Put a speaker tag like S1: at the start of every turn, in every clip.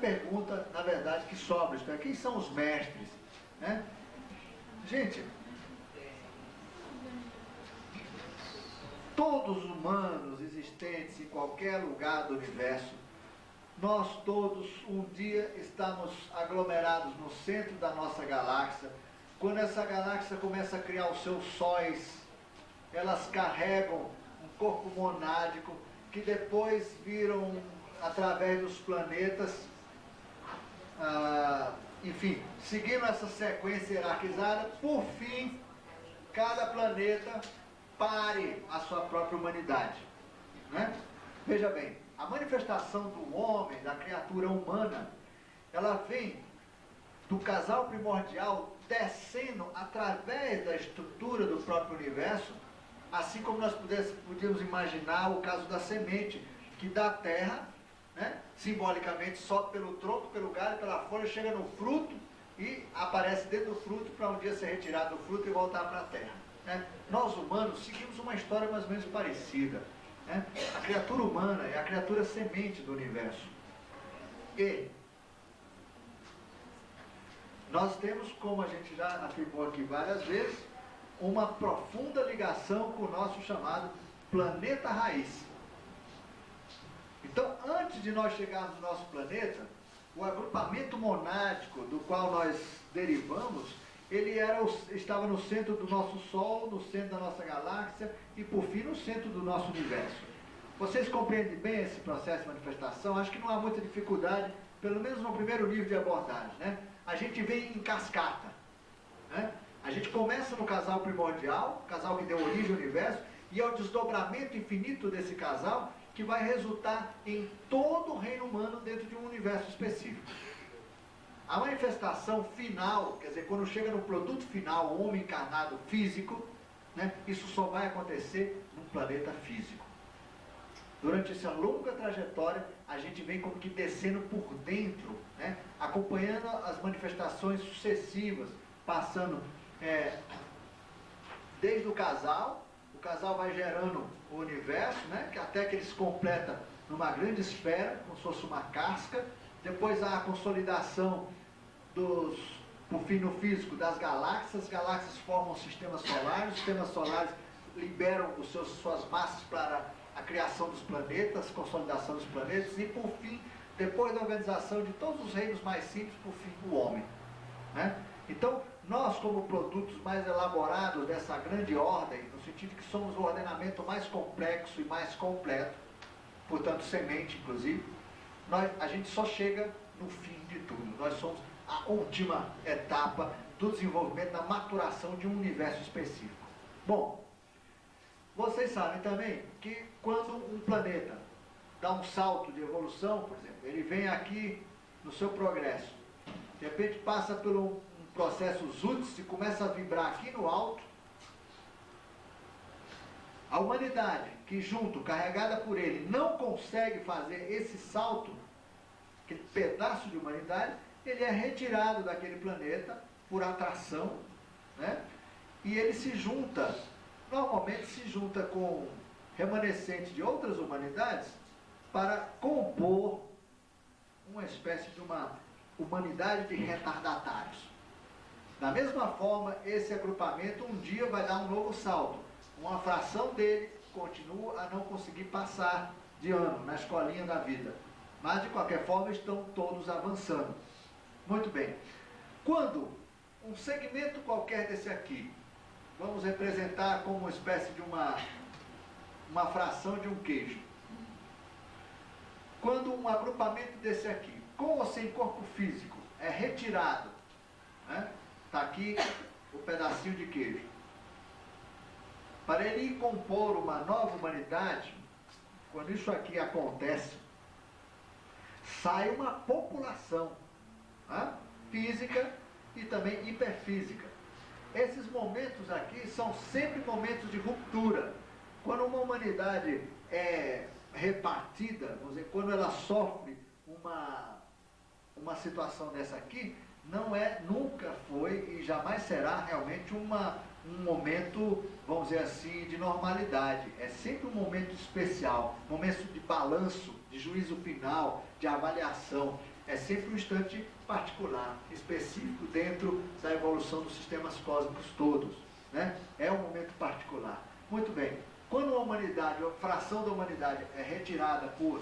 S1: pergunta, na verdade, que sobra, isto é, quem são os mestres? Né? Gente, todos os humanos existentes em qualquer lugar do universo, nós todos um dia estamos aglomerados no centro da nossa galáxia. Quando essa galáxia começa a criar os seus sóis, elas carregam um corpo monádico que depois viram através dos planetas, enfim, seguindo essa sequência hierarquizada, por fim, cada planeta pare a sua própria humanidade. Né? Veja bem, a manifestação do homem, da criatura humana, ela vem do casal primordial descendo através da estrutura do próprio universo, assim como nós podíamos imaginar o caso da semente, que da terra, né, simbolicamente sobe pelo tronco, pelo galho, pela folha, chega no fruto e aparece dentro do fruto para um dia ser retirado do fruto e voltar para a terra. Né? Nós humanos seguimos uma história mais ou menos parecida. Né? A criatura humana é a criatura semente do universo. E nós temos, como a gente já afirmou aqui várias vezes, uma profunda ligação com o nosso chamado planeta raiz. Então, antes de nós chegarmos no nosso planeta, o agrupamento monádico do qual nós derivamos, ele estava no centro do nosso Sol, no centro da nossa galáxia e, por fim, no centro do nosso universo. Vocês compreendem bem esse processo de manifestação? Acho que não há muita dificuldade, pelo menos no primeiro nível de abordagem. Né? A gente vem em cascata. Né? A gente começa no casal primordial, o casal que deu origem ao universo, e é o desdobramento infinito desse casal que vai resultar em todo o reino humano dentro de um universo específico. A manifestação final, quer dizer, quando chega no produto final, o homem encarnado físico, né, isso só vai acontecer num planeta físico. Durante essa longa trajetória, a gente vem como que descendo por dentro, né, acompanhando as manifestações sucessivas, passando desde o casal vai gerando o universo, né, até que ele se completa numa grande esfera, como se fosse uma casca. Depois há a consolidação por fim no físico, das galáxias. As galáxias formam sistemas solares, os sistemas solares liberam suas massas para a criação dos planetas, consolidação dos planetas, e por fim, depois da organização de todos os reinos mais simples, por fim, o homem. Né? Então, nós, como produtos mais elaborados dessa grande ordem, no sentido que somos o ordenamento mais complexo e mais completo, portanto, semente, inclusive, a gente só chega no fim de tudo. Nós somos a última etapa do desenvolvimento, da maturação de um universo específico. Bom, vocês sabem também que quando um planeta dá um salto de evolução, por exemplo, ele vem aqui no seu progresso, de repente passa por um processo Zutz e começa a vibrar aqui no alto, a humanidade que junto, carregada por ele, não consegue fazer esse salto, aquele pedaço de humanidade, ele é retirado daquele planeta por atração, né? E ele se junta, normalmente se junta com remanescentes de outras humanidades para compor uma espécie de uma humanidade de retardatários. Da mesma forma, esse agrupamento um dia vai dar um novo salto. Uma fração dele continua a não conseguir passar de ano na escolinha da vida. Mas, de qualquer forma, estão todos avançando. Muito bem. Quando um segmento qualquer desse aqui, vamos representar como uma espécie de uma fração de um queijo. Quando um agrupamento desse aqui, com ou sem corpo físico, é retirado, né? Está aqui o pedacinho de queijo. Para ele compor uma nova humanidade, quando isso aqui acontece, sai uma população, né, física e também hiperfísica. Esses momentos aqui são sempre momentos de ruptura. Quando uma humanidade é repartida, vamos dizer, quando ela sofre uma situação dessa aqui, nunca foi e jamais será realmente um momento, vamos dizer assim, de normalidade. É sempre um momento especial, momento de balanço, de juízo final, de avaliação. É sempre um instante particular, específico dentro da evolução dos sistemas cósmicos todos, né? É um momento particular. Muito bem. Quando a humanidade, a fração da humanidade é retirada por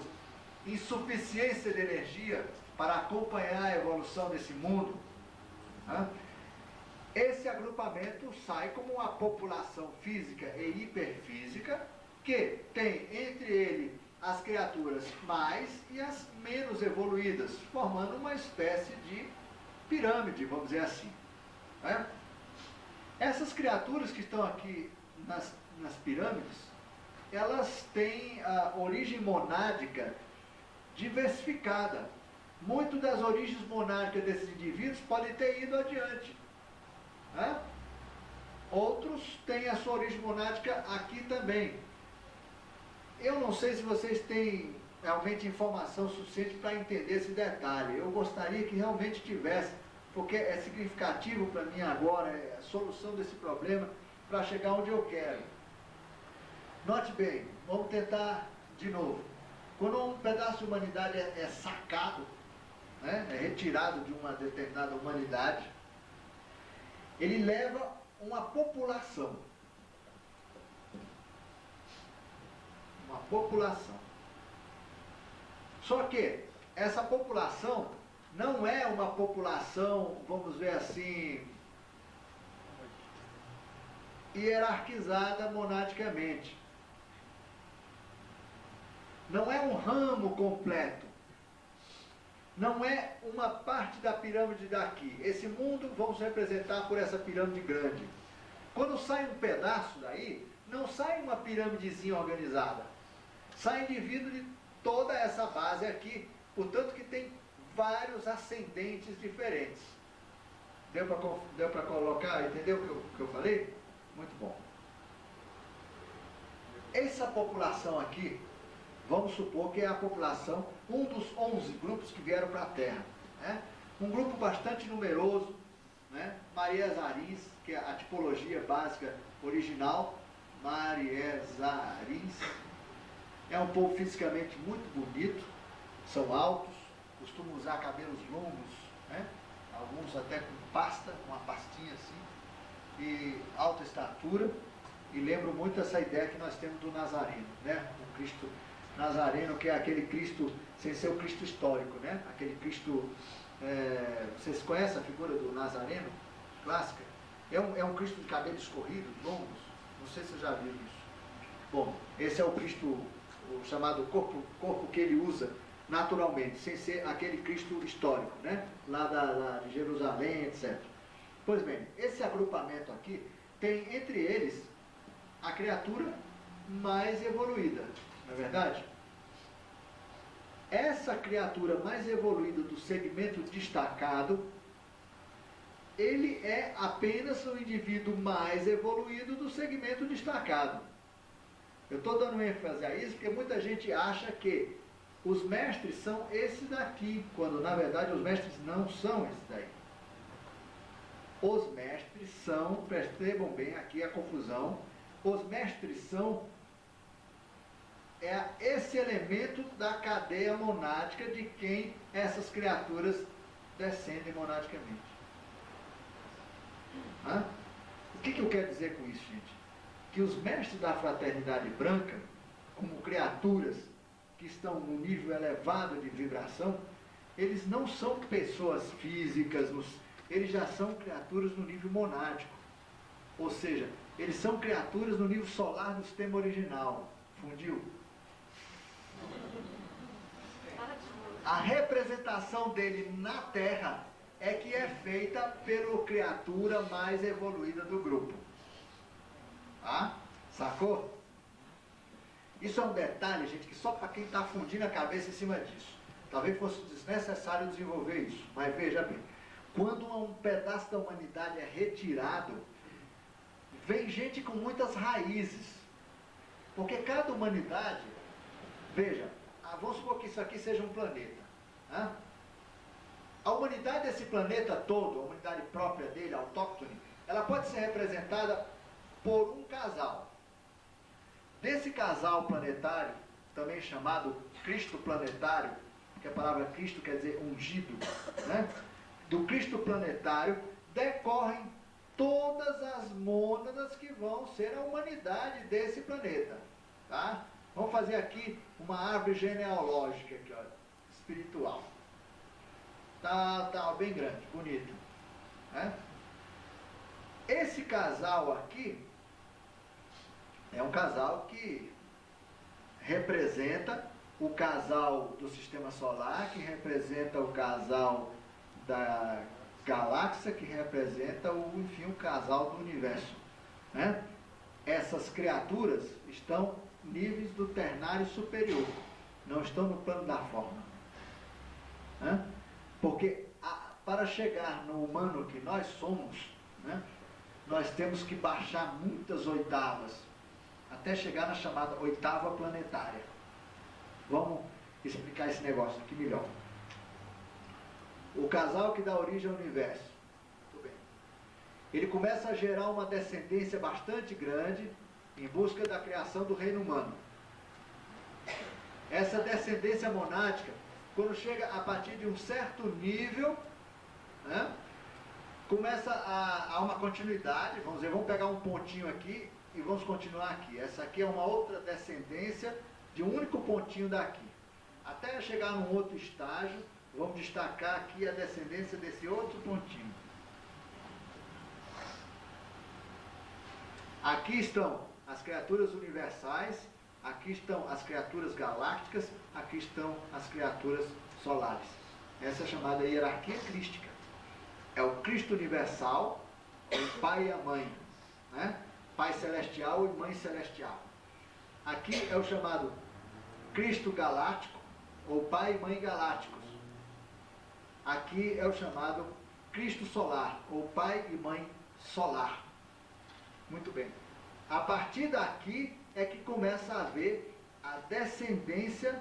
S1: insuficiência de energia para acompanhar a evolução desse mundo, né? Esse agrupamento sai como uma população física e hiperfísica que tem entre ele as criaturas mais e as menos evoluídas, formando uma espécie de pirâmide, vamos dizer assim, né? Essas criaturas que estão aqui nas pirâmides, elas têm a origem monádica diversificada. Muito das origens monádicas desses indivíduos podem ter ido adiante, né? Outros têm a sua origem monádica aqui também. Eu não sei se vocês têm realmente informação suficiente para entender esse detalhe. Eu gostaria que realmente tivesse, porque é significativo para mim agora, é a solução desse problema para chegar onde eu quero. Note bem, vamos tentar de novo. Quando um pedaço de humanidade é sacado, né, é retirado de uma determinada humanidade, ele leva uma população. Uma população. Só que essa população não é uma população, vamos ver assim, hierarquizada monadicamente. Não é um ramo completo. Não é uma parte da pirâmide daqui. Esse mundo vamos representar por essa pirâmide grande. Quando sai um pedaço daí, não sai uma pirâmidezinha organizada. Sai indivíduo de toda essa base aqui, portanto que tem vários ascendentes diferentes. Deu para colocar, entendeu o que eu falei? Muito bom. Essa população aqui, vamos supor que é a população, um dos 11 grupos que vieram para a Terra, né? Um grupo bastante numeroso, né? Mariezarins, que é a tipologia básica original, Mariezarins. É um povo fisicamente muito bonito, são altos, costumam usar cabelos longos, né? Alguns até com pasta, uma pastinha assim, e alta estatura, e lembro muito essa ideia que nós temos do Nazareno, né? O Cristo Nazareno, que é aquele Cristo, sem ser o Cristo histórico, né? Aquele Cristo, vocês conhecem a figura do Nazareno, clássica? É um Cristo de cabelos escorridos, longos, não sei se vocês já viram isso. Bom, esse é o Cristo, o chamado corpo que ele usa naturalmente, sem ser aquele Cristo histórico, né? Lá de Jerusalém, etc. Pois bem, esse agrupamento aqui tem entre eles a criatura mais evoluída, não é verdade? Essa criatura mais evoluída do segmento destacado, ele é apenas o indivíduo mais evoluído do segmento destacado. Eu estou dando ênfase a isso porque muita gente acha que os mestres são esses daqui, quando na verdade os mestres não são esses daí. Os mestres são, percebam bem aqui a confusão, os mestres são esse elemento da cadeia monádica de quem essas criaturas descendem monadicamente. O que eu quero dizer com isso, gente? Que os mestres da fraternidade branca, como criaturas que estão num nível elevado de vibração, eles não são pessoas físicas, eles já são criaturas no nível monádico. Ou seja, eles são criaturas no nível solar do sistema original. Fundiu? A representação dele na Terra é que é feita pela criatura mais evoluída do grupo. Sacou? Isso é um detalhe, gente, que só para quem está fundindo a cabeça em cima disso. Talvez fosse desnecessário desenvolver isso, mas veja bem. Quando um pedaço da humanidade é retirado, vem gente com muitas raízes. Porque cada humanidade, veja, vamos supor que isso aqui seja um planeta. A humanidade desse planeta todo, a humanidade própria dele, autóctone, ela pode ser representada por um casal. Desse casal planetário, também chamado Cristo planetário, que a palavra Cristo quer dizer ungido, né? Do Cristo planetário, decorrem todas as mônadas que vão ser a humanidade desse planeta. Tá? Vamos fazer aqui uma árvore genealógica aqui, olha, espiritual. Tá bem grande, bonito. Né? Esse casal aqui é um casal que representa o casal do Sistema Solar, que representa o casal da galáxia, que representa enfim, o casal do universo. Né? Essas criaturas estão níveis do ternário superior, não estão no plano da forma. Né? Porque para chegar no humano que nós somos, né, nós temos que baixar muitas oitavas, até chegar na chamada oitava planetária. Vamos explicar esse negócio aqui melhor. O casal que dá origem ao universo. Muito bem. Ele começa a gerar uma descendência bastante grande em busca da criação do reino humano. Essa descendência monádica, quando chega a partir de um certo nível, né, começa a uma continuidade. Vamos dizer, vamos pegar um pontinho aqui e vamos continuar aqui. Essa aqui é uma outra descendência de um único pontinho daqui. Até chegar num outro estágio, vamos destacar aqui a descendência desse outro pontinho. Aqui estão as criaturas universais, aqui estão as criaturas galácticas, aqui estão as criaturas solares. Essa é a chamada hierarquia crística. É o Cristo universal, o pai e a mãe, né? Pai celestial e mãe celestial. Aqui é o chamado Cristo galáctico, ou pai e mãe galácticos. Aqui é o chamado Cristo solar, ou pai e mãe solar. Muito bem. A partir daqui é que começa a haver a descendência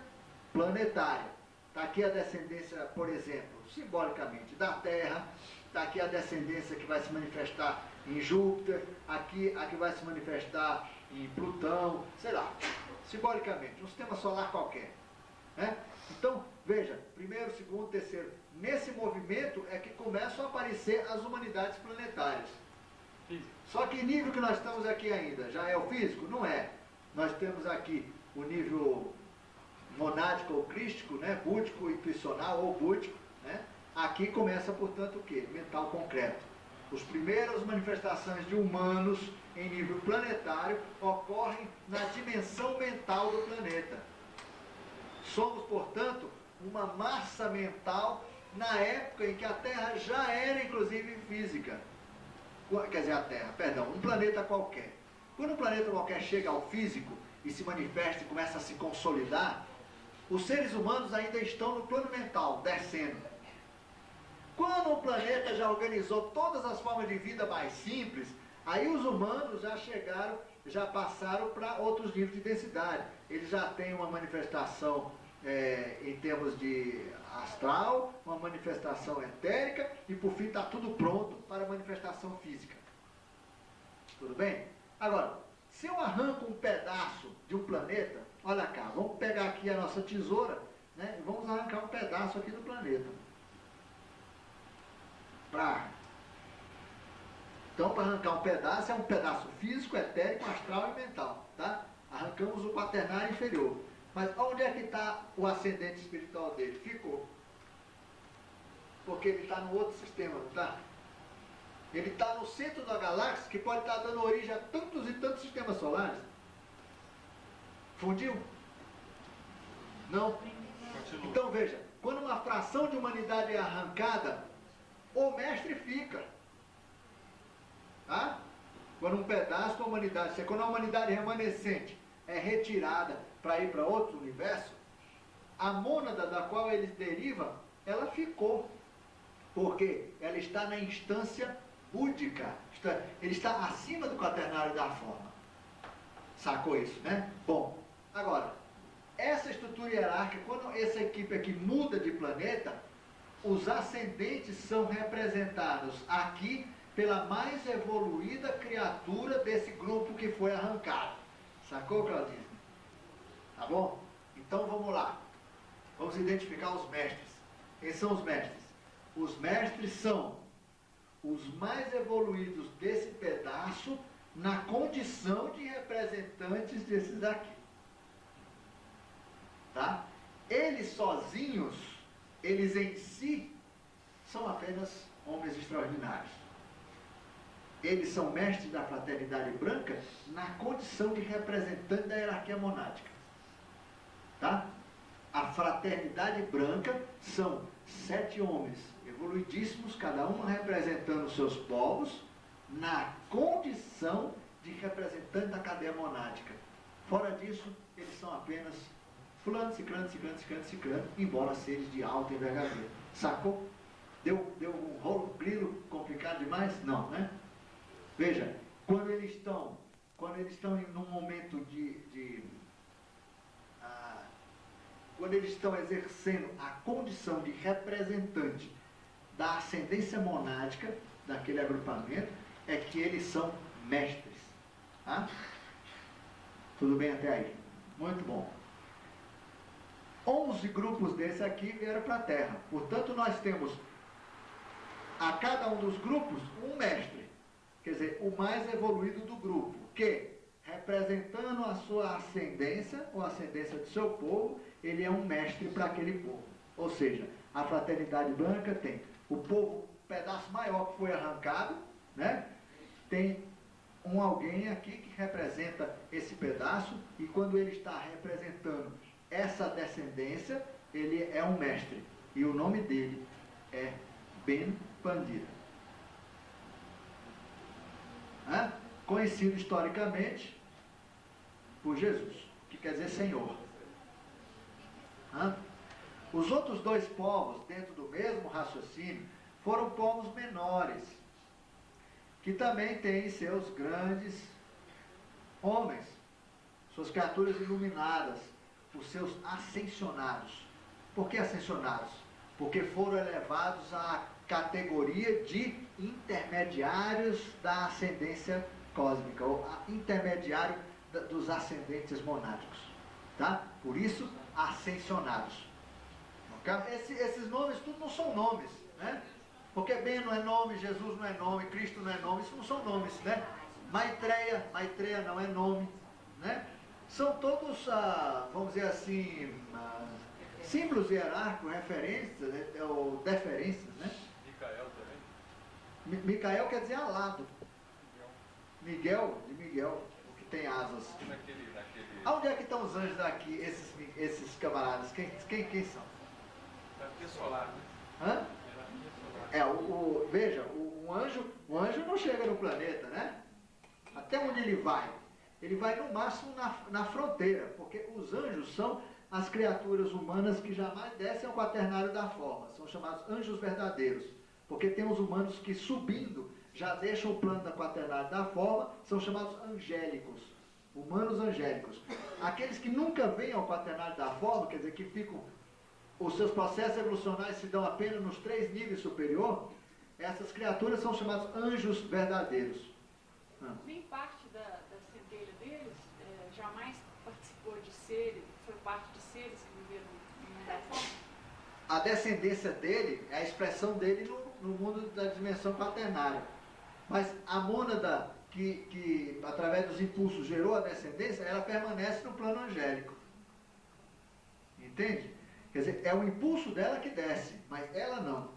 S1: planetária. Está aqui a descendência, por exemplo, simbolicamente, da Terra. Está aqui a descendência que vai se manifestar em Júpiter. Aqui a que vai se manifestar em Plutão, sei lá, simbolicamente, um sistema solar qualquer. Né? Então, veja, primeiro, segundo, terceiro, nesse movimento é que começam a aparecer as humanidades planetárias. Só que nível que nós estamos aqui ainda, já é o físico? Não é. Nós temos aqui o nível monádico ou crístico, né? Búdico, intuicional ou búdico. Né? Aqui começa, portanto, o quê? Mental concreto. As primeiras manifestações de humanos em nível planetário ocorrem na dimensão mental do planeta. Somos, portanto, uma massa mental na época em que a Terra já era, inclusive, física. Quer dizer, a Terra, perdão, um planeta qualquer. Quando um planeta qualquer chega ao físico e se manifesta e começa a se consolidar, os seres humanos ainda estão no plano mental, descendo. Quando o planeta já organizou todas as formas de vida mais simples, aí os humanos já chegaram, já passaram para outros níveis de densidade. Eles já têm uma manifestação em termos de astral, uma manifestação etérica e por fim está tudo pronto para a manifestação física. Tudo bem? Agora, se eu arranco um pedaço de um planeta, olha cá, vamos pegar aqui a nossa tesoura, né, e vamos arrancar um pedaço aqui do planeta. Então, para arrancar um pedaço, é um pedaço físico, etérico, astral e mental. Tá? Arrancamos o quaternário inferior. Mas onde é que está o ascendente espiritual dele? Ficou. Porque ele está no outro sistema, não está? Ele está no centro da galáxia, que pode estar dando origem a tantos e tantos sistemas solares. Fundiu? Não? Então veja, quando uma fração de humanidade é arrancada, o mestre fica. Tá? Quando um pedaço da humanidade, quando a humanidade remanescente é retirada para ir para outro universo, a mônada da qual eles derivam, ela ficou. Porque ela está na instância búdica. Ele está acima do quaternário da forma. Sacou isso, né? Bom, agora, essa estrutura hierárquica, quando essa equipe aqui muda de planeta, os ascendentes são representados aqui pela mais evoluída criatura desse grupo que foi arrancado. Sacou, Claudinho? Tá bom? Então vamos lá. Vamos identificar os mestres. Quem são os mestres? Os mestres são os mais evoluídos desse pedaço na condição de representantes desses daqui. Tá? Eles sozinhos, eles em si, são apenas homens extraordinários. Eles são mestres da fraternidade branca na condição de representante da hierarquia monádica. Tá? A fraternidade branca são 7 homens evoluidíssimos, cada um representando os seus povos, na condição de representante da cadeia monádica. Fora disso, eles são apenas fulano, ciclano, ciclano, ciclano, ciclano, embora seres de alta envergadura. Sacou? Deu um rolo, grilo complicado demais? Não, né? Veja, quando eles estão num momento quando eles estão exercendo a condição de representante da ascendência monádica daquele agrupamento, é que eles são mestres. Tá? Tudo bem até aí? Muito bom. 11 grupos desses aqui vieram para a Terra. Portanto, nós temos a cada um dos grupos um mestre. Quer dizer, o mais evoluído do grupo, que, representando a sua ascendência, ou a ascendência do seu povo, ele é um mestre para aquele povo. Ou seja, a fraternidade branca tem o povo, o pedaço maior que foi arrancado, né? Tem alguém aqui que representa esse pedaço, e quando ele está representando essa descendência, ele é um mestre. E o nome dele é Ben Pandira. Conhecido historicamente por Jesus, que quer dizer Senhor. Os outros 2 povos, dentro do mesmo raciocínio, foram povos menores, que também têm seus grandes homens, suas criaturas iluminadas, os seus ascensionados. Por que ascensionados? Porque foram elevados à categoria de intermediários da ascendência cósmica, ou intermediário dos ascendentes monádicos. Tá? Por isso, ascensionados. Okay? Esses nomes tudo não são nomes, né? Porque Ben não é nome, Jesus não é nome, Cristo não é nome, isso não são nomes, né? Maitreya não é nome, né? São todos, vamos dizer assim, símbolos hierárquicos, referências, ou deferências, né?
S2: Micael também?
S1: Micael quer dizer alado. Miguel, de Miguel, o que tem asas. Onde é que estão os anjos daqui, esses camaradas? Quem são?
S2: Hierarquia solar, né?
S1: Hã? Veja, o anjo não chega no planeta, né? Até onde ele vai? Ele vai no máximo na fronteira, porque os anjos são as criaturas humanas que jamais descem ao quaternário da forma. São chamados anjos verdadeiros. Porque tem os humanos que, subindo, já deixam o plano da quaternário da forma, são chamados angélicos. Humanos angélicos. Aqueles que nunca vêm ao quaternário da forma, quer dizer, que ficam, os seus processos evolucionais se dão apenas nos 3 níveis superior, essas criaturas são chamadas anjos verdadeiros.
S3: Nem parte da centelha deles jamais participou de seres, foi parte de seres que viveram no mundo da forma?
S1: A descendência dele é a expressão dele no mundo da dimensão quaternária. Mas a mônada que através dos impulsos gerou a descendência, ela permanece no plano angélico. Entende? Quer dizer, é o impulso dela que desce, mas ela não.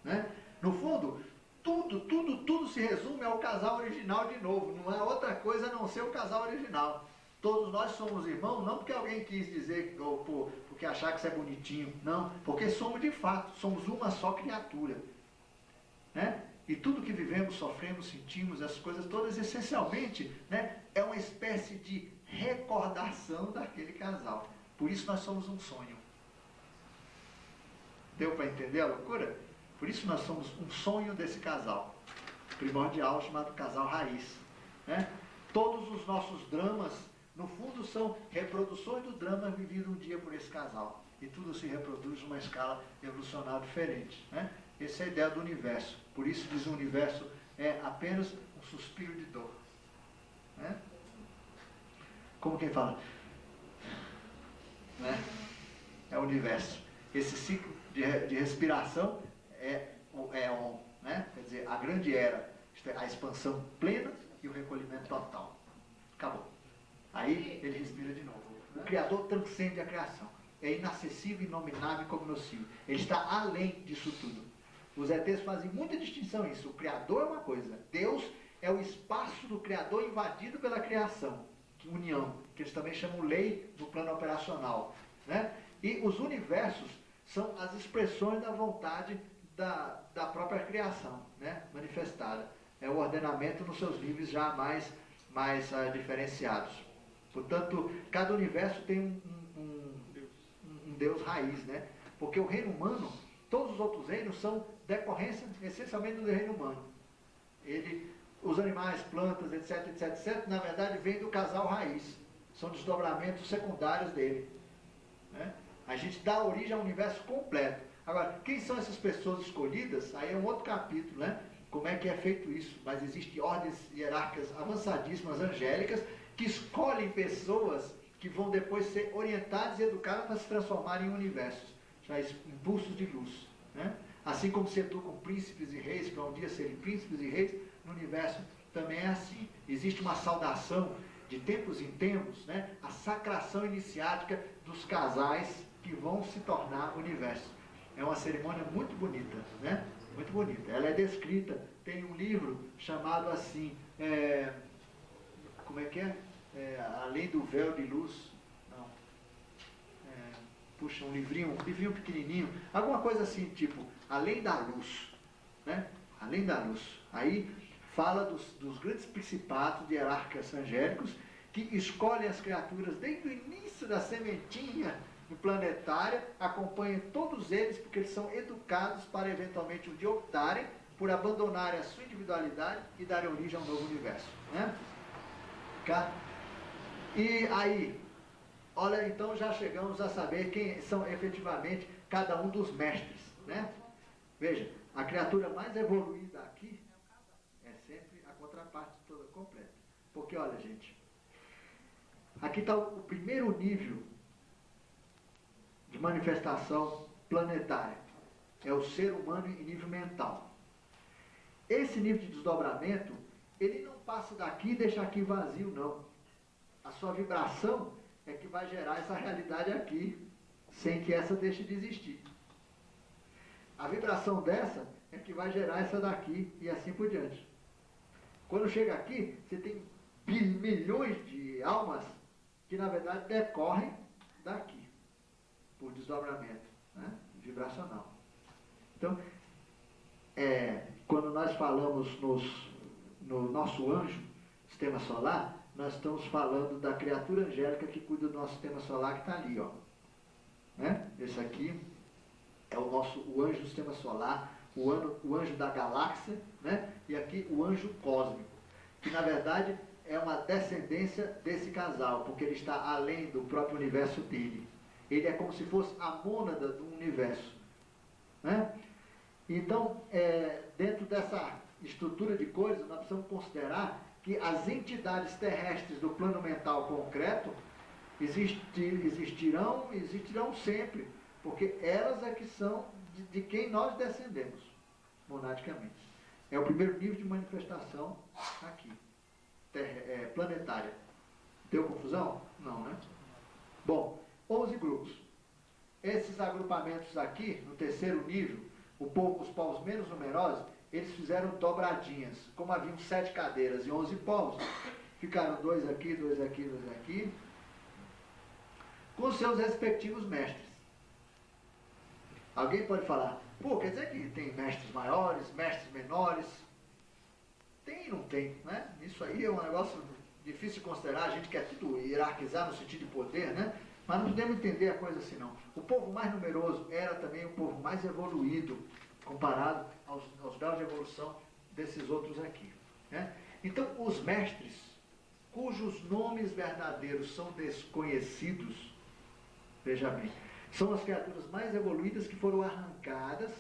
S1: Né? No fundo, tudo se resume ao casal original de novo. Não é outra coisa a não ser o casal original. Todos nós somos irmãos, não porque alguém quis dizer, ou porque achar que isso é bonitinho. Não, porque somos de fato, somos uma só criatura. Né? E tudo que vivemos, sofremos, sentimos, essas coisas todas, essencialmente, né, é uma espécie de recordação daquele casal. Por isso nós somos um sonho. Deu para entender a loucura? Por isso nós somos um sonho desse casal primordial, chamado casal raiz. Né? Todos os nossos dramas, no fundo, são reproduções do drama vivido um dia por esse casal. E tudo se reproduz numa escala evolucional diferente. Né? Essa é a ideia do universo. Por isso diz o universo é apenas um suspiro de dor. Né? Como quem fala. Né? é o universo. Esse ciclo de respiração é o éon, né? Quer dizer, a grande era, isto é, a expansão plena e o recolhimento total. Acabou. Aí ele respira de novo. O Criador transcende a criação. É inacessível, inominável e cognoscível. Ele está além disso tudo. Os ETs fazem muita distinção nisso. O Criador é uma coisa. Deus é o espaço do Criador invadido pela criação. União, que eles também chamam lei no plano operacional. Né? E os universos são as expressões da vontade da própria criação, né? Manifestada. É o ordenamento nos seus níveis já mais diferenciados. Portanto, cada universo tem um Deus raiz, né? Porque o reino humano, todos os outros reinos são decorrência essencialmente do reino humano. Os animais, plantas, etc., na verdade, vêm do casal raiz. São desdobramentos secundários dele. Né? A gente dá origem ao universo completo. Agora, quem são essas pessoas escolhidas? Aí é um outro capítulo, né? Como é que é feito isso? Mas existem ordens hierárquicas avançadíssimas, angélicas, que escolhem pessoas que vão depois ser orientadas e educadas para se transformarem em universos. Já impulsos de luz. Né? Assim como se educam príncipes e reis para um dia serem príncipes e reis, no universo também é assim. Existe uma saudação de tempos em tempos, né? A sacração iniciática dos casais que vão se tornar universo. É uma cerimônia muito bonita, né? Muito bonita. Ela é descrita, tem um livro chamado assim, como é que é? Além do véu de luz. Não. Puxa, um livrinho pequenininho, alguma coisa assim, tipo, Além da Luz, né? Além da Luz. Aí fala dos grandes principados de hierarcas angélicos que escolhem as criaturas desde o início da sementinha planetária, acompanham todos eles porque eles são educados para eventualmente um dia optarem por abandonarem a sua individualidade e darem origem a um novo universo. Né? E aí, olha, então já chegamos a saber quem são efetivamente cada um dos mestres. Né? Veja, a criatura mais evoluída aqui é sempre a contraparte toda completa. Porque, olha, gente, aqui está o primeiro nível de manifestação planetária. É o ser humano em nível mental. Esse nível de desdobramento, ele não passa daqui e deixa aqui vazio, não. A sua vibração é que vai gerar essa realidade aqui, sem que essa deixe de existir. A vibração dessa é que vai gerar essa daqui e assim por diante. Quando chega aqui, você tem milhões de almas que, na verdade, decorrem daqui, por desdobramento, né? Vibracional. Então, quando nós falamos no nosso anjo, sistema solar, nós estamos falando da criatura angélica que cuida do nosso sistema solar, que está ali, ó. Né? Esse aqui é o anjo do sistema solar, o anjo da galáxia, né? E aqui o anjo cósmico, que na verdade é uma descendência desse casal, porque ele está além do próprio universo dele. Ele é como se fosse a mônada do universo. Né? Então, dentro dessa estrutura de coisas, nós precisamos considerar que as entidades terrestres do plano mental concreto existirão sempre, porque elas é que são de quem nós descendemos, monadicamente. É o primeiro nível de manifestação aqui, planetária. Deu confusão? Não, né? Bom, 11 grupos. Esses agrupamentos aqui, no terceiro nível, os povos menos numerosos, eles fizeram dobradinhas. Como haviam 7 cadeiras e 11 povos, ficaram 2 aqui, 2 aqui, 2 aqui, com seus respectivos mestres. Alguém pode falar, pô, quer dizer que tem mestres maiores, mestres menores? Tem e não tem, né? Isso aí é um negócio difícil de considerar, a gente quer tudo hierarquizar no sentido de poder, né? Mas não podemos entender a coisa assim, não. O povo mais numeroso era também o povo mais evoluído, comparado aos graus de evolução desses outros aqui. Né? Então, os mestres, cujos nomes verdadeiros são desconhecidos, veja bem, são as criaturas mais evoluídas que foram arrancadas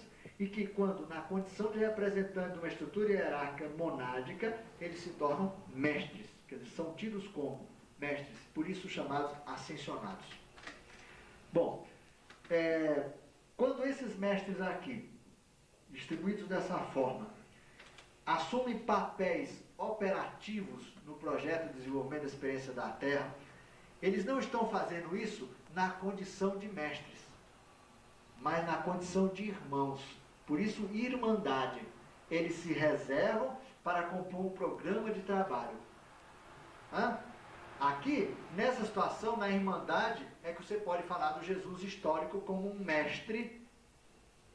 S1: e que, quando na condição de representante de uma estrutura hierárquica monádica, eles se tornam mestres, quer dizer, são tidos como mestres, por isso chamados ascensionados. Bom, quando esses mestres aqui, distribuídos dessa forma, assumem papéis operativos no projeto de desenvolvimento da experiência da Terra, eles não estão fazendo isso na condição de mestres, mas na condição de irmãos. Por isso, irmandade. Eles se reservam para compor um programa de trabalho. Aqui, nessa situação, na irmandade, é que você pode falar do Jesus histórico como um mestre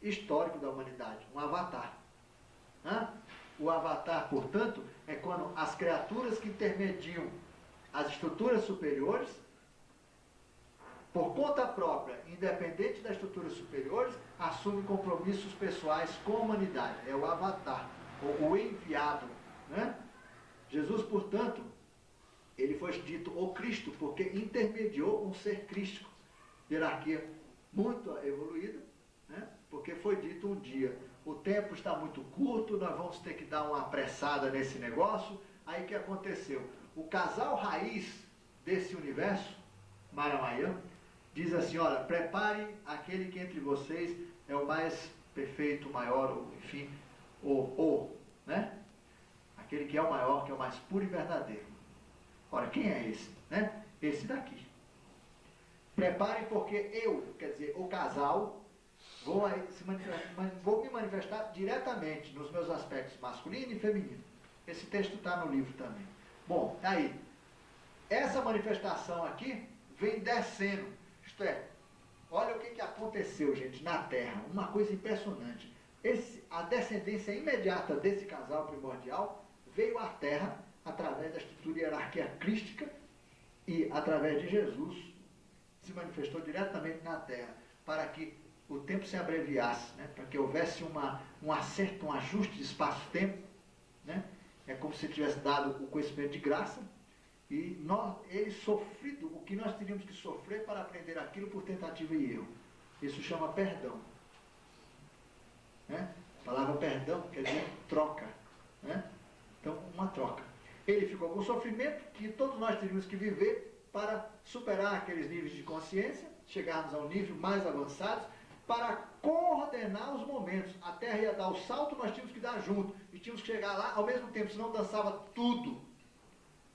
S1: histórico da humanidade, um avatar. O avatar, portanto, é quando as criaturas que intermediam as estruturas superiores, por conta própria, independente das estruturas superiores, assumem compromissos pessoais com a humanidade. É o avatar, o enviado. Jesus, portanto, ele foi dito o Cristo, porque intermediou um ser crístico. Hierarquia muito evoluída, porque foi dito um dia, o tempo está muito curto, nós vamos ter que dar uma apressada nesse negócio. Aí o que aconteceu? O casal raiz desse universo, Maramaiã, diz assim, olha, prepare aquele que entre vocês é o mais perfeito, o maior, ou, enfim, aquele que é o maior, que é o mais puro e verdadeiro. Ora, quem é esse? Esse daqui. Preparem porque eu, quer dizer, o casal, vou me manifestar diretamente nos meus aspectos masculino e feminino. Esse texto está no livro também. Bom, aí, essa manifestação aqui vem descendo. Isto é, olha o que aconteceu, gente, na Terra. Uma coisa impressionante. A descendência imediata desse casal primordial veio à Terra através da estrutura hierarquia crística e através de Jesus se manifestou diretamente na Terra para que o tempo se abreviasse, para que houvesse um acerto, um ajuste de espaço-tempo. É como se tivesse dado o conhecimento de graça e ele sofrido o que nós teríamos que sofrer para aprender aquilo por tentativa e erro. Isso chama perdão. A palavra perdão quer dizer troca. Então, uma troca. Ele ficou com o sofrimento que todos nós teríamos que viver para superar aqueles níveis de consciência, chegarmos a um nível mais avançado, para coordenar os momentos. A Terra ia dar o salto, nós tínhamos que dar junto. E tínhamos que chegar lá ao mesmo tempo, senão dançava tudo.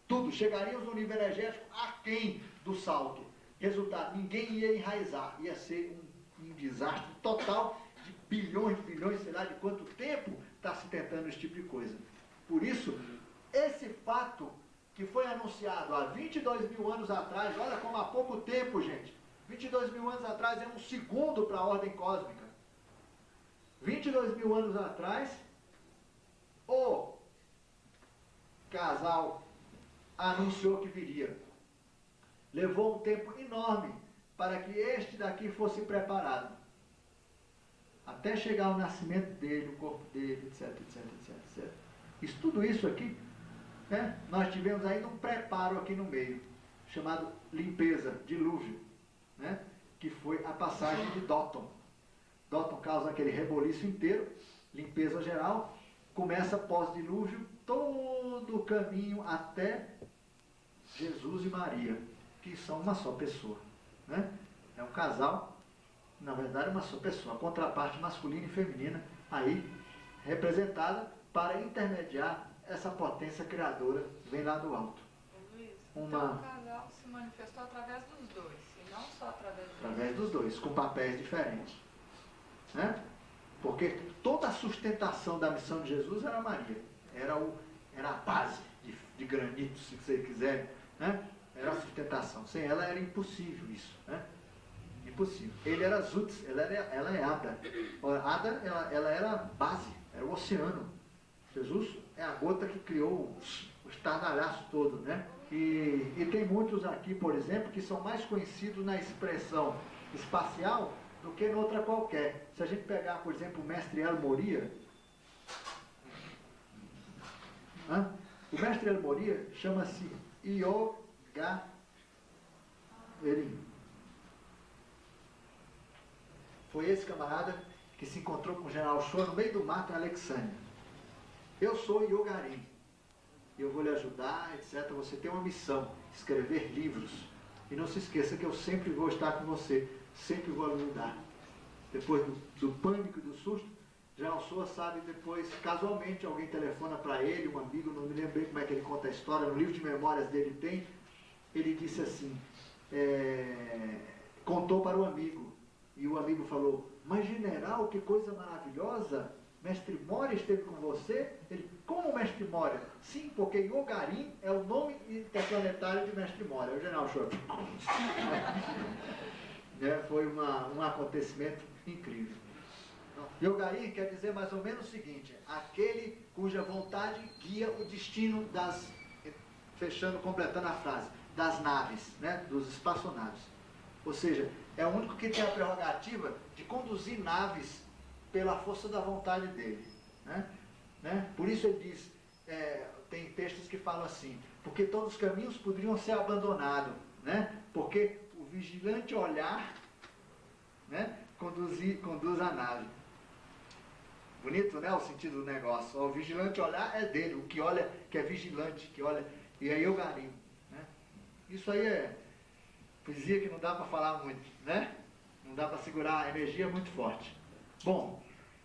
S1: Tudo. Chegaríamos no nível energético aquém do salto. Resultado, ninguém ia enraizar. Ia ser um desastre total de bilhões, sei lá de quanto tempo está se tentando esse tipo de coisa. Por isso, esse fato que foi anunciado há 22 mil anos atrás, olha como há pouco tempo, gente. 22 mil anos atrás é um segundo para a ordem cósmica. 22 mil anos atrás, o casal anunciou que viria. Levou um tempo enorme para que este daqui fosse preparado. Até chegar ao nascimento dele, o corpo dele, etc. Tudo isso aqui, nós tivemos ainda um preparo aqui no meio, chamado limpeza, dilúvio. Que foi a passagem de Dóton. Dóton causa aquele reboliço inteiro, limpeza geral, começa pós-dilúvio, todo o caminho até Jesus e Maria, que são uma só pessoa. É um casal, na verdade uma só pessoa, a contraparte masculina e feminina, aí representada para intermediar essa potência criadora que vem lá do alto.
S4: Luiz, então o casal se manifestou através dos dois. Não só através
S1: dos dois, com papéis diferentes. Porque toda a sustentação da missão de Jesus era Maria. Era a base de granito, se você quiser. Era a sustentação. Sem ela era impossível isso. Impossível. Ele era Zutz, ela é Ada. Ada, ela era a base, era o oceano. Jesus é a gota que criou o estardalhaço todo, E tem muitos aqui, por exemplo, que são mais conhecidos na expressão espacial do que noutra qualquer. Se a gente pegar, por exemplo, o mestre El Moria, o mestre El Moria chama-se Yoga Verim. Foi esse camarada que se encontrou com o general Shoa no meio do mato em Alexandria. Eu sou Yogarim. Eu vou lhe ajudar, etc. Você tem uma missão, escrever livros. E não se esqueça que eu sempre vou estar com você. sempre vou alugar. Depois do pânico e do susto, Jalsoa sabe depois, casualmente, alguém telefona para ele, um amigo, não me lembro bem como é que ele conta a história, no livro de memórias dele tem, ele disse assim, contou para o amigo, e o amigo falou, mas general, que coisa maravilhosa, Mestre Moria esteve com você? Ele, como Mestre Moria? Sim, porque Yogarim é o nome interplanetário de Mestre Moria. O general chorou. Foi um acontecimento incrível. Yogarim quer dizer mais ou menos o seguinte, aquele cuja vontade guia o destino das, completando a frase, das naves, né, dos espaçonaves. Ou seja, é o único que tem a prerrogativa de conduzir naves pela força da vontade dele. Né? Por isso ele diz, tem textos que falam assim, porque todos os caminhos poderiam ser abandonados, né? Porque o vigilante olhar, né, conduz a nave. Bonito, né, o sentido do negócio. O vigilante olhar é dele, o que olha, que é vigilante, que olha, e aí eu garimpo. Né? Isso aí é poesia que não dá para falar muito, né? Não dá para segurar, a energia é muito forte. Bom,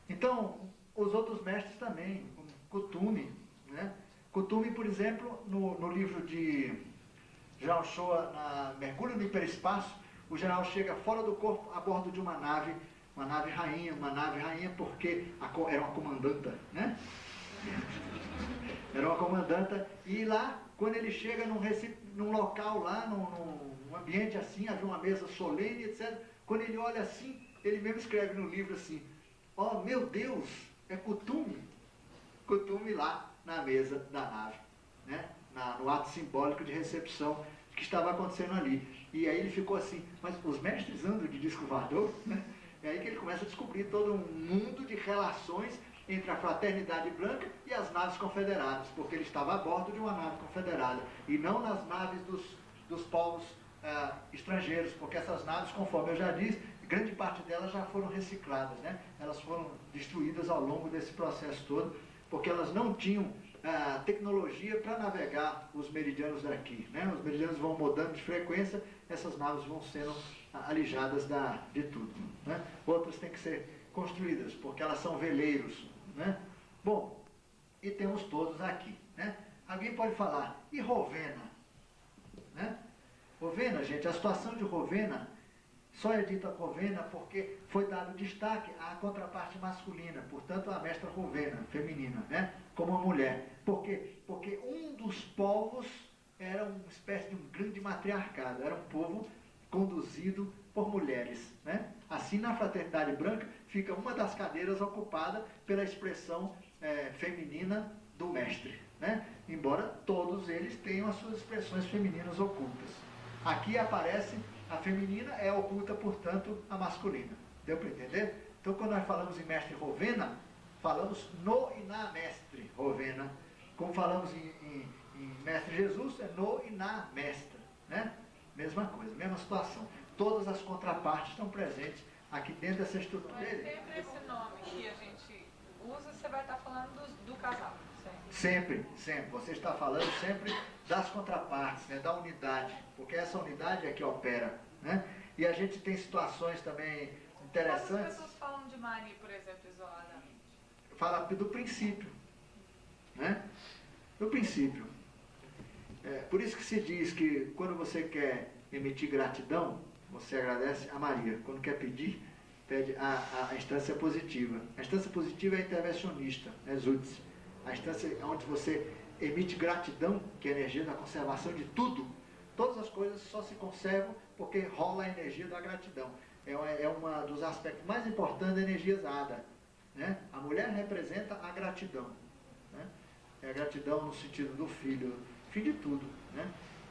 S1: então, os outros mestres também, como Kuthumi, né? Kuthumi, por exemplo, no livro de Jalsoa, Mergulho no Hiperespaço, o general chega fora do corpo a bordo de uma nave rainha porque era uma comandanta, né? Era uma comandanta, e lá, quando ele chega num local lá, num ambiente assim, havia uma mesa solene, etc. Quando ele olha assim, ele mesmo escreve no livro assim, ó, meu Deus, é Kuthumi. Kuthumi lá na mesa da nave, né? No ato simbólico de recepção que estava acontecendo ali. E aí ele ficou assim, mas os mestres andam de disco voador, né? É aí que ele começa a descobrir todo um mundo de relações entre a fraternidade branca e as naves confederadas, porque ele estava a bordo de uma nave confederada, e não nas naves dos povos estrangeiros, porque essas naves, conforme eu já disse, grande parte delas já foram recicladas, né? Elas foram destruídas ao longo desse processo todo, porque elas não tinham tecnologia para navegar os meridianos daqui, né? Os meridianos vão mudando de frequência, essas naves vão sendo alijadas de tudo, né? Outras têm que ser construídas, porque elas são veleiros, né? Bom, e temos todos aqui, né? Alguém pode falar, e Rovena? Né? Rovena, gente, a situação de Rovena só é dita Rovena porque foi dado destaque à contraparte masculina, portanto a mestra Rovena, feminina, né? Como uma mulher. Por quê? Porque um dos povos era uma espécie de um grande matriarcado, era um povo conduzido por mulheres, né? Assim, na Fraternidade Branca, fica uma das cadeiras ocupada pela expressão feminina do mestre, né? Embora todos eles tenham as suas expressões femininas ocultas. Aqui aparece a feminina, é oculta, portanto, a masculina. Deu para entender? Então, quando nós falamos em mestre Rovena, falamos no e na mestre Rovena. Como falamos em mestre Jesus, é no e na mestra, né? Mesma coisa, mesma situação. Todas as contrapartes estão presentes aqui dentro dessa estrutura.
S4: Mas sempre esse nome que a gente usa, você vai estar falando do casal,
S1: sempre. Sempre. Você está falando sempre das contrapartes, né? Da unidade, porque essa unidade é que opera, né? E a gente tem situações também interessantes.
S4: Quando as pessoas falam de Maria, por exemplo, isoladamente?
S1: Fala do princípio, né? Do princípio. Por isso que se diz que quando você quer emitir gratidão, você agradece a Maria. Quando quer pedir, pede a instância positiva. A instância positiva é intervencionista, né, Zutz. A instância onde você emite gratidão, que é a energia da conservação de tudo. Todas as coisas só se conservam porque rola a energia da gratidão. É um dos aspectos mais importantes da energia Zada, né? A mulher representa a gratidão, né? É a gratidão no sentido do filho, fim de tudo, né?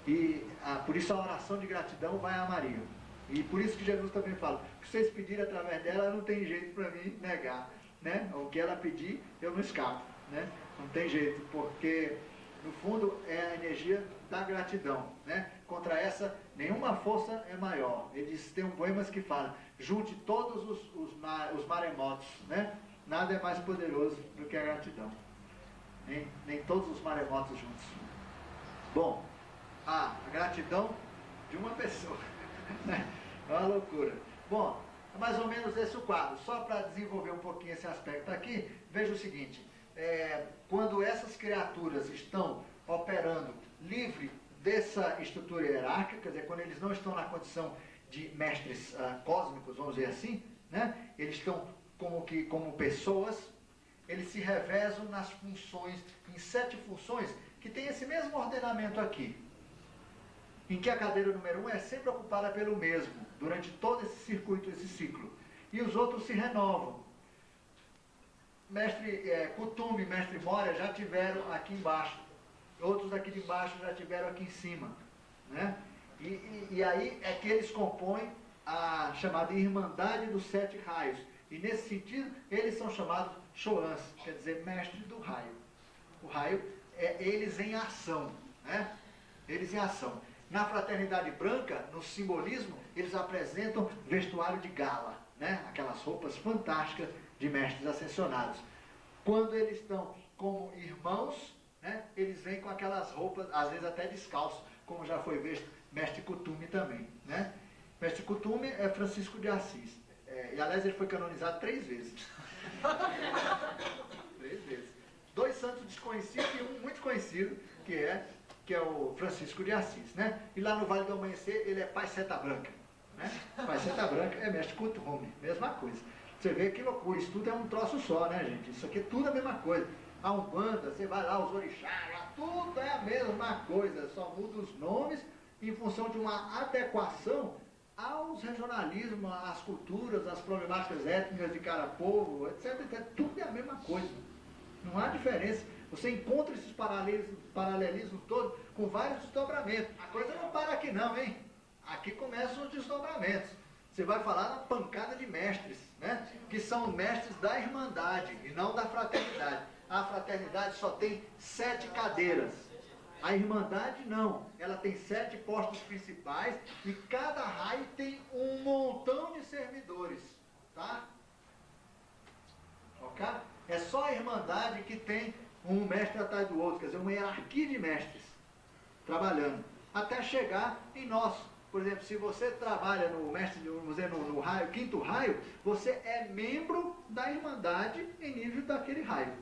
S1: E por isso a oração de gratidão vai a Maria. E por isso que Jesus também fala, o que vocês pedirem através dela, não tem jeito para mim negar, né? O que ela pedir, eu não escapo, né? Não tem jeito, porque no fundo é a energia da gratidão, né? Contra essa, nenhuma força é maior. Eles têm um poema que fala, junte todos os maremotos, né? Nada é mais poderoso do que a gratidão. Nem todos os maremotos juntos. Bom, a gratidão de uma pessoa. É uma loucura. Bom, é mais ou menos esse o quadro. Só para desenvolver um pouquinho esse aspecto aqui, veja o seguinte, quando essas criaturas estão operando livre dessa estrutura hierárquica, quer dizer, quando eles não estão na condição de mestres cósmicos, vamos dizer assim, né? Eles estão como pessoas, eles se revezam nas funções, em 7 funções, que tem esse mesmo ordenamento aqui, em que a cadeira número 1 é sempre ocupada pelo mesmo, durante todo esse circuito, esse ciclo. E os outros se renovam. Mestre Kutum e Mestre Moria já tiveram aqui embaixo. Outros daqui de baixo já tiveram aqui em cima. Né? E aí é que eles compõem a chamada Irmandade dos 7 Raios. E nesse sentido, eles são chamados Choans, quer dizer, mestre do raio. O raio é eles em ação. Né? Eles em ação. Na Fraternidade Branca, no simbolismo, eles apresentam vestuário de gala, né? Aquelas roupas fantásticas de mestres ascensionados. Quando eles estão como irmãos, né? Eles vêm com aquelas roupas, às vezes até descalços, como já foi visto Mestre Kutum também. Né? Mestre Kutum é Francisco de Assis. E aliás, ele foi canonizado 3 vezes. 3 vezes. 2 santos desconhecidos e um muito conhecido, que é o Francisco de Assis, né? E lá no Vale do Amanhecer, ele é Pai Seta Branca, né? Pai Seta Branca é Mestre Kutum, mesma coisa. Você vê que loucura, isso tudo é um troço só, né, gente? Isso aqui é tudo a mesma coisa. A Umbanda, você vai lá, os orixás, lá, tudo é a mesma coisa, só muda os nomes em função de uma adequação aos regionalismos, às culturas, às problemáticas étnicas de cada povo, etc, etc. Tudo é a mesma coisa. Não há diferença. Você encontra esses paralelismos todos com vários desdobramentos. A coisa não para aqui não, hein? Aqui começam os desdobramentos. Você vai falar na pancada de mestres, né? Que são mestres da Irmandade e não da Fraternidade. A Fraternidade só tem 7 cadeiras. A Irmandade não. Ela tem 7 postos principais e cada raio tem um montão de servidores. Tá? Ok? É só a Irmandade que tem um mestre atrás do outro, quer dizer, uma hierarquia de mestres trabalhando, até chegar em nós. Por exemplo, se você trabalha no mestre, vamos dizer, no raio, 5º raio, você é membro da Irmandade em nível daquele raio.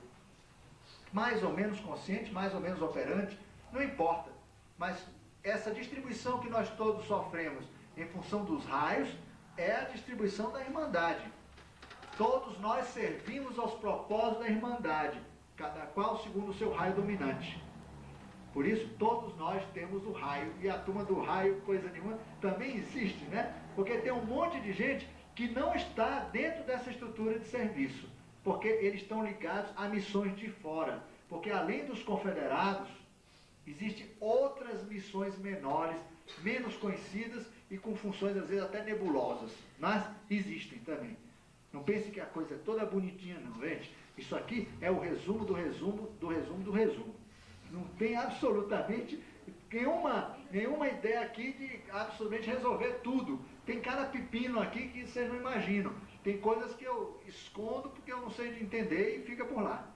S1: Mais ou menos consciente, mais ou menos operante, não importa. Mas essa distribuição que nós todos sofremos em função dos raios é a distribuição da Irmandade. Todos nós servimos aos propósitos da Irmandade, cada qual segundo o seu raio dominante. Por isso, todos nós temos o raio, e a turma do raio, coisa nenhuma, também existe, né? Porque tem um monte de gente que não está dentro dessa estrutura de serviço, porque eles estão ligados a missões de fora. Porque além dos confederados, existem outras missões menores, menos conhecidas e com funções às vezes até nebulosas, mas existem também. Não pense que a coisa é toda bonitinha não, gente. Isso aqui é o resumo do resumo do resumo do resumo. Não tem absolutamente nenhuma ideia aqui de absolutamente resolver tudo. Tem cada pepino aqui que vocês não imaginam. Tem coisas que eu escondo porque eu não sei de entender e fica por lá.